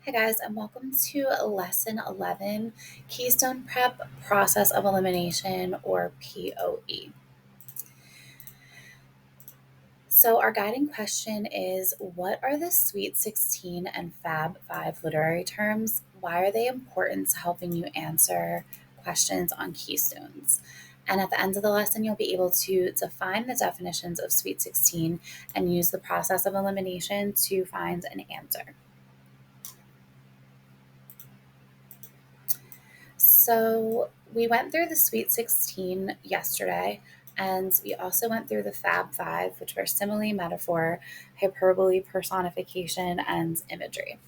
Hi, guys, and welcome to Lesson 11 Keystone Prep Process of Elimination, or POE. So, our guiding question is: what are the Sweet 16 and Fab 5 literary terms? Why are they important to helping you answer questions on keystones? And at the end of the lesson, you'll be able to define the definitions of Sweet 16 and use the process of elimination to find an answer. So we went through the Sweet 16 yesterday, and we also went through the Fab Five, which were simile, metaphor, hyperbole, personification, and imagery.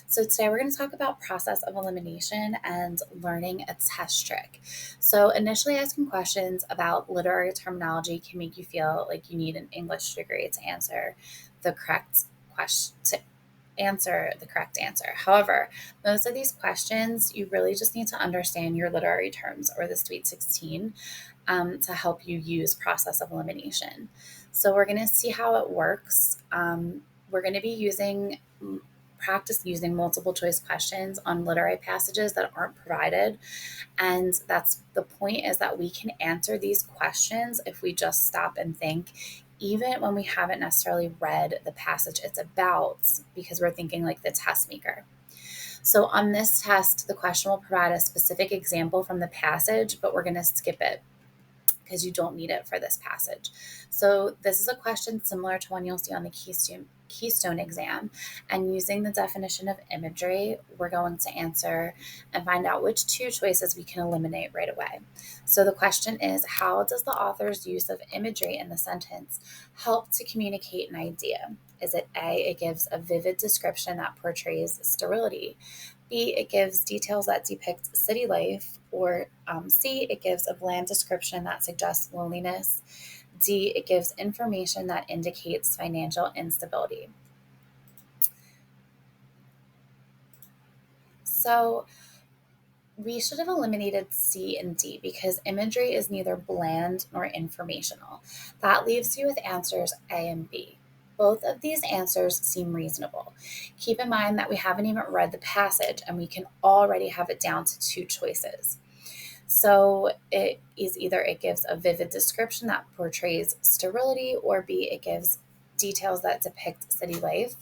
So today we're going to talk about process of elimination and learning a test trick. So initially asking questions about literary terminology can make you feel like you need an English degree to answer the correct question, answer the correct answer. However, most of these questions, you really just need to understand your literary terms or the Sweet 16 to help you use process of elimination. So we're going to see how it works. We're going to be practice using multiple choice questions on literary passages that aren't provided. And that's the point, is that we can answer these questions if we just stop and think, even when we haven't necessarily read the passage it's about, because we're thinking like the test maker. So on this test, the question will provide a specific example from the passage, but we're going to skip it because you don't need it for this passage. So this is a question similar to one you'll see on the Keystone exam, and using the definition of imagery, we're going to answer and find out which two choices we can eliminate right away. So the question is, how does the author's use of imagery in the sentence help to communicate an idea? Is it A, it gives a vivid description that portrays sterility? B, it gives details that depict city life, or C, it gives a bland description that suggests loneliness. D, it gives information that indicates financial instability. So we should have eliminated C and D because imagery is neither bland nor informational. That leaves you with answers A and B. Both of these answers seem reasonable. Keep in mind that we haven't even read the passage and we can already have it down to two choices. So it is either it gives a vivid description that portrays sterility, or B, it gives details that depict city life.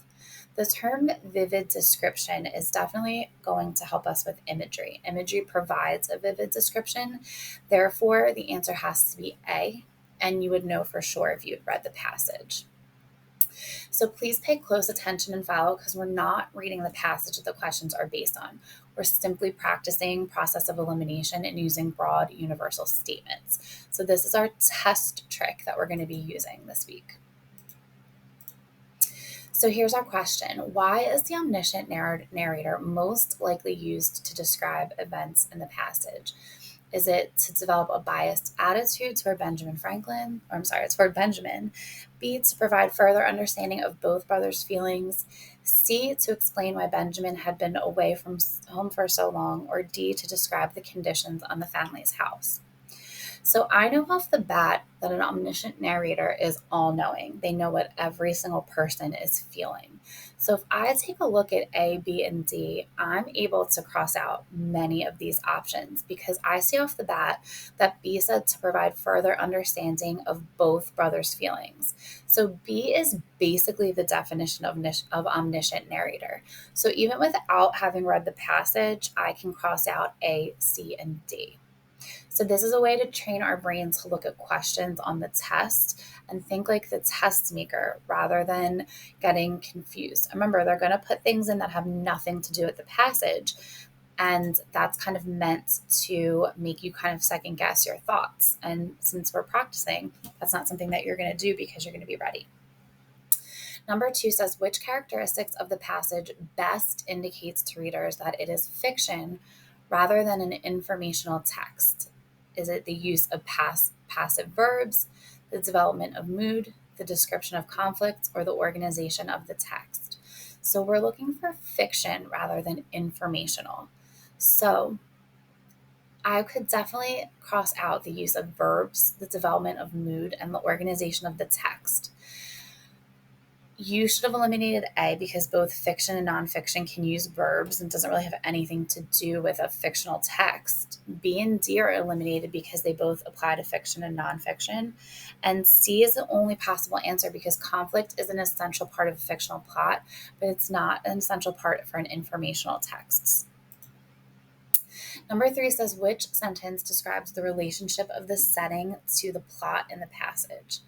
The term vivid description is definitely going to help us with imagery. Imagery provides a vivid description. Therefore, the answer has to be A, and you would know for sure if you had read the passage. So please pay close attention and follow, because we're not reading the passage that the questions are based on. We're simply practicing process of elimination and using broad universal statements. So this is our test trick that we're going to be using this week. So here's our question: why is the omniscient narrator most likely used to describe events in the passage? Is it to develop a biased attitude toward toward Benjamin? B, to provide further understanding of both brothers' feelings? C, to explain why Benjamin had been away from home for so long? Or D, to describe the conditions on the family's house? So I know off the bat that an omniscient narrator is all knowing. They know what every single person is feeling. So if I take a look at A, B, and D, I'm able to cross out many of these options because I see off the bat that B said to provide further understanding of both brothers' feelings. So B is basically the definition of omniscient narrator. So even without having read the passage, I can cross out A, C, and D. So this is a way to train our brains to look at questions on the test and think like the test maker rather than getting confused. Remember, they're going to put things in that have nothing to do with the passage, and that's kind of meant to make you kind of second guess your thoughts. And since we're practicing, that's not something that you're going to do because you're going to be ready. Number 2 says, which characteristics of the passage best indicates to readers that it is fiction rather than an informational text? Is it the use of passive verbs, the development of mood, the description of conflict, or the organization of the text? So we're looking for fiction rather than informational. So I could definitely cross out the use of verbs, the development of mood, and the organization of the text. You should have eliminated A because both fiction and nonfiction can use verbs and doesn't really have anything to do with a fictional text. B and D are eliminated because they both apply to fiction and nonfiction. And C is the only possible answer because conflict is an essential part of a fictional plot, but it's not an essential part for an informational text. Number 3 says, which sentence describes the relationship of the setting to the plot in the passage?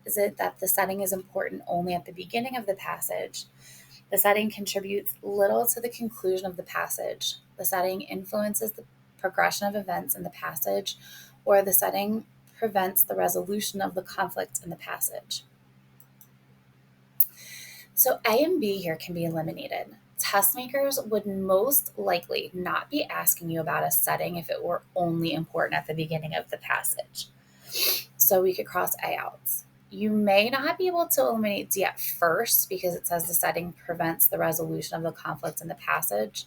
Is it that the setting is important only at the beginning of the passage? The setting contributes little to the conclusion of the passage. The setting influences the progression of events in the passage, or the setting prevents the resolution of the conflict in the passage. So A and B here can be eliminated. Test makers would most likely not be asking you about a setting if it were only important at the beginning of the passage. So we could cross A out. You may not be able to eliminate D at first because it says the setting prevents the resolution of the conflict in the passage.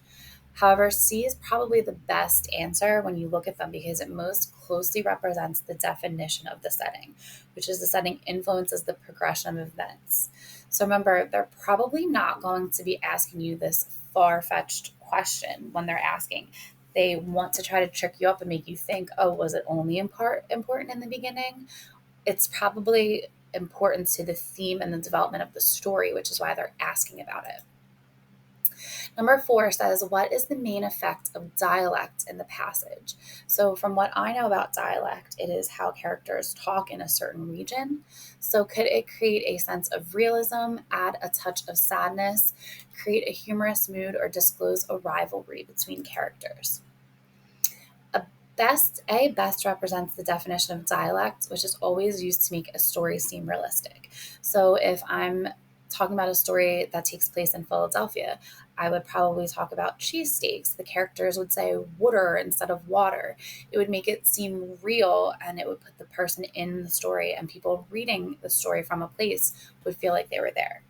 However, C is probably the best answer when you look at them because it most closely represents the definition of the setting, which is the setting influences the progression of events. So remember, they're probably not going to be asking you this far-fetched question when they're asking. They want to try to trick you up and make you think, oh, was it only in part important in the beginning? It's probably important to the theme and the development of the story, which is why they're asking about it. Number 4 says, what is the main effect of dialect in the passage? So from what I know about dialect, it is how characters talk in a certain region. So could it create a sense of realism, add a touch of sadness, create a humorous mood, or disclose a rivalry between characters? Best represents the definition of dialect, which is always used to make a story seem realistic. So if I'm talking about a story that takes place in Philadelphia, I would probably talk about cheesesteaks. The characters would say water instead of water. It would make it seem real and it would put the person in the story, and people reading the story from a place would feel like they were there.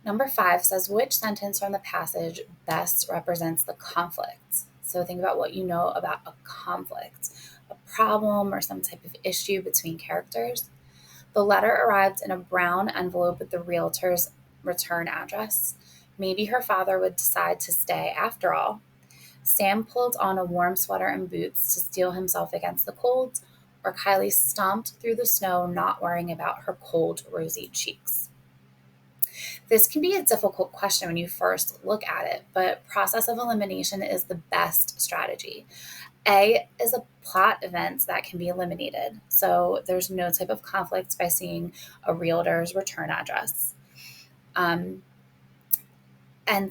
Number 5 says, which sentence from the passage best represents the conflict? So think about what you know about a conflict, a problem or some type of issue between characters. The letter arrived in a brown envelope with the realtor's return address. Maybe her father would decide to stay after all. Sam pulled on a warm sweater and boots to steel himself against the cold, or Kylie stomped through the snow, not worrying about her cold, rosy cheeks. This can be a difficult question when you first look at it, but process of elimination is the best strategy. A is a plot event that can be eliminated. So there's no type of conflict by seeing a realtor's return address. And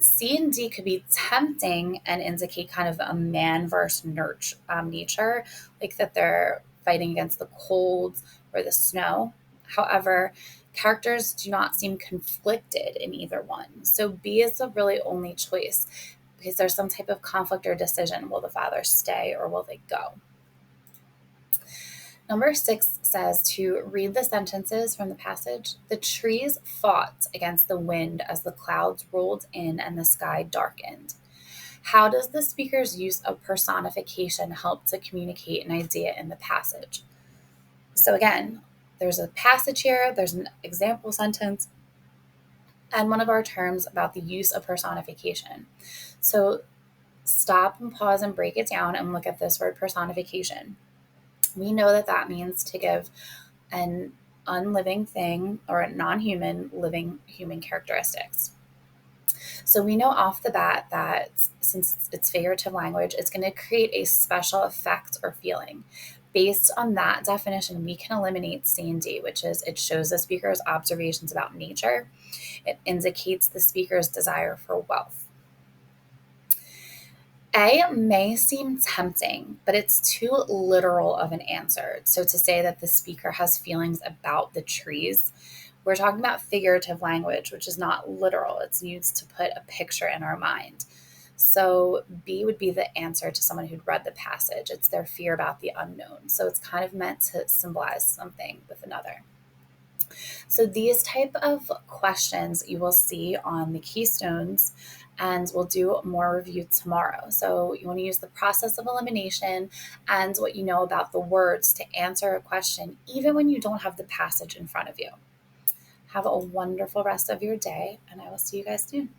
C and D could be tempting and indicate kind of a man versus nature, like that they're fighting against the cold or the snow. However, characters do not seem conflicted in either one. So B is the really only choice because there's some type of conflict or decision. Will the father stay or will they go? Number 6 says to read the sentences from the passage. The trees fought against the wind as the clouds rolled in and the sky darkened. How does the speaker's use of personification help to communicate an idea in the passage? So again, there's a passage here, there's an example sentence, and one of our terms about the use of personification. So stop and pause and break it down and look at this word personification. We know that that means to give an unliving thing or a non-human living human characteristics. So we know off the bat that since it's figurative language, it's going to create a special effect or feeling. Based on that definition, we can eliminate C and D, which is it shows the speaker's observations about nature. It indicates the speaker's desire for wealth. A may seem tempting, but it's too literal of an answer. So to say that the speaker has feelings about the trees, we're talking about figurative language, which is not literal. It's used to put a picture in our mind. So B would be the answer to someone who'd read the passage. It's their fear about the unknown. So it's kind of meant to symbolize something with another. So these type of questions you will see on the Keystones, and we'll do more review tomorrow. So you want to use the process of elimination and what you know about the words to answer a question, even when you don't have the passage in front of you. Have a wonderful rest of your day, and I will see you guys soon.